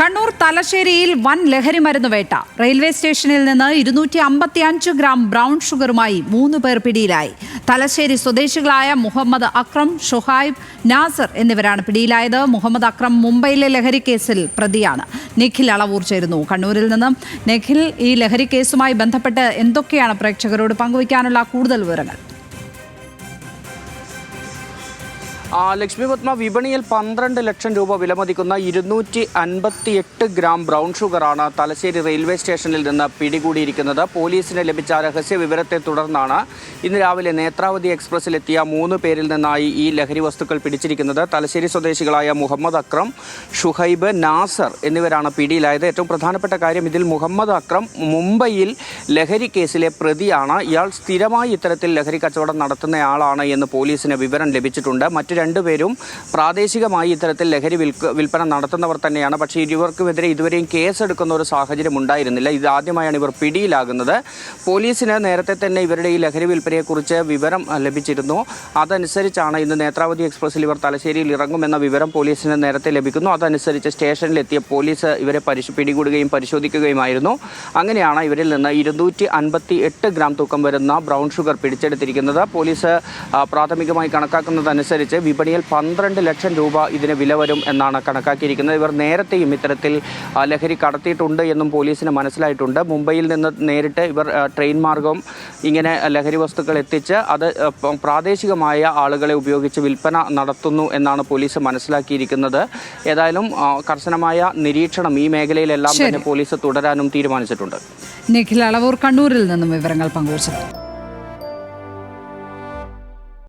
കണ്ണൂർ തലശ്ശേരിയിൽ വൻ ലഹരി മരുന്ന് വേട്ട. റെയിൽവേ സ്റ്റേഷനിൽ നിന്ന് 255 ഗ്രാം ബ്രൗൺ ഷുഗറുമായി 3 പേർ പിടിയിലായി. തലശ്ശേരി സ്വദേശികളായ മുഹമ്മദ് അക്രം, ഷുഹൈബ്, നാസർ എന്നിവരാണ് പിടിയിലായത്. മുഹമ്മദ് അക്രം മുംബൈയിലെ ലഹരി കേസിൽ പ്രതിയാണ്. നിഖിൽ അളവൂർ ചേരുന്നു കണ്ണൂരിൽ നിന്നും. നിഖിൽ, ഈ ലഹരി കേസുമായി ബന്ധപ്പെട്ട് എന്തൊക്കെയാണ് പ്രേക്ഷകരോട് പങ്കുവയ്ക്കാനുള്ള കൂടുതൽ വിവരങ്ങൾ? ലക്ഷ്മി പത്മ, വിപണിയിൽ 12 ലക്ഷം രൂപ വിലമതിക്കുന്ന 258 ഗ്രാം ബ്രൗൺ ഷുഗറാണ് തലശ്ശേരി റെയിൽവേ സ്റ്റേഷനിൽ നിന്ന് പിടികൂടിയിരിക്കുന്നത്. പോലീസിന് ലഭിച്ച രഹസ്യ വിവരത്തെ തുടർന്നാണ് ഇന്ന് രാവിലെ നേത്രാവതി എക്സ്പ്രസിലെത്തിയ 3 പേരിൽ നിന്നായി ഈ ലഹരി വസ്തുക്കൾ പിടിച്ചിരിക്കുന്നത്. തലശ്ശേരി സ്വദേശികളായ മുഹമ്മദ് അക്രം, ഷുഹൈബ്, നാസർ എന്നിവരാണ് പിടിയിലായത്. ഏറ്റവും പ്രധാനപ്പെട്ട കാര്യം, ഇതിൽ മുഹമ്മദ് അക്രം മുംബൈയിൽ ലഹരി കേസിലെ പ്രതിയാണ്. ഇയാൾ സ്ഥിരമായി ഇത്തരത്തിൽ ലഹരി കച്ചവടം നടത്തുന്നയാളാണ് എന്ന് പോലീസിന് വിവരം ലഭിച്ചിട്ടുണ്ട്. മറ്റ് 2 പേരും പ്രാദേശികമായി ഇത്തരത്തിൽ ലഹരി വിൽപ്പന നടത്തുന്നവർ തന്നെയാണ്. പക്ഷേ ഇരുവർക്കുമെതിരെ ഇതുവരെയും കേസെടുക്കുന്ന ഒരു സാഹചര്യം ഉണ്ടായിരുന്നില്ല. ഇതാദ്യമായാണ് ഇവർ പിടിയിലാകുന്നത്. പോലീസിന് നേരത്തെ തന്നെ ഇവരുടെ ഈ ലഹരി വിൽപ്പനയെക്കുറിച്ച് വിവരം ലഭിച്ചിരുന്നു. അതനുസരിച്ചാണ് ഇന്ന് നേത്രാവതി എക്സ്പ്രസിൽ ഇവർ തലശ്ശേരിയിൽ ഇറങ്ങുമെന്ന വിവരം പോലീസിന് നേരത്തെ ലഭിക്കുന്നു. അതനുസരിച്ച് സ്റ്റേഷനിലെത്തിയ പോലീസ് ഇവരെ പിടികൂടുകയും പരിശോധിക്കുകയുമായിരുന്നു. അങ്ങനെയാണ് ഇവരിൽ നിന്ന് 258 ഗ്രാം തൂക്കം വരുന്ന ബ്രൗൺ ഷുഗർ പിടിച്ചെടുത്തിരിക്കുന്നത്. പോലീസ് പ്രാഥമികമായി കണക്കാക്കുന്നതനുസരിച്ച് വിപണിയിൽ 12 ലക്ഷം രൂപ ഇതിന് വില വരും എന്നാണ് കണക്കാക്കിയിരിക്കുന്നത്. ഇവർ നേരത്തെയും ഇത്തരത്തിൽ ലഹരി കടത്തിയിട്ടുണ്ട് എന്നും പോലീസിന് മനസ്സിലായിട്ടുണ്ട്. മുംബൈയിൽ നിന്ന് നേരിട്ട് ഇവർ ട്രെയിൻ മാർഗം ഇങ്ങനെ ലഹരി വസ്തുക്കൾ എത്തിച്ച് അത് പ്രാദേശികമായ ആളുകളെ ഉപയോഗിച്ച് വിൽപ്പന നടത്തുന്നു എന്നാണ് പോലീസ് മനസ്സിലാക്കിയിരിക്കുന്നത്. ഏതായാലും കർശനമായ നിരീക്ഷണം ഈ മേഖലയിലെല്ലാം തന്നെ പോലീസ് തുടരാനും തീരുമാനിച്ചിട്ടുണ്ട്. നിഖിൽ അളവൂർ കണ്ണൂരിൽ നിന്നും വിവരങ്ങൾ പങ്കുവച്ചത്.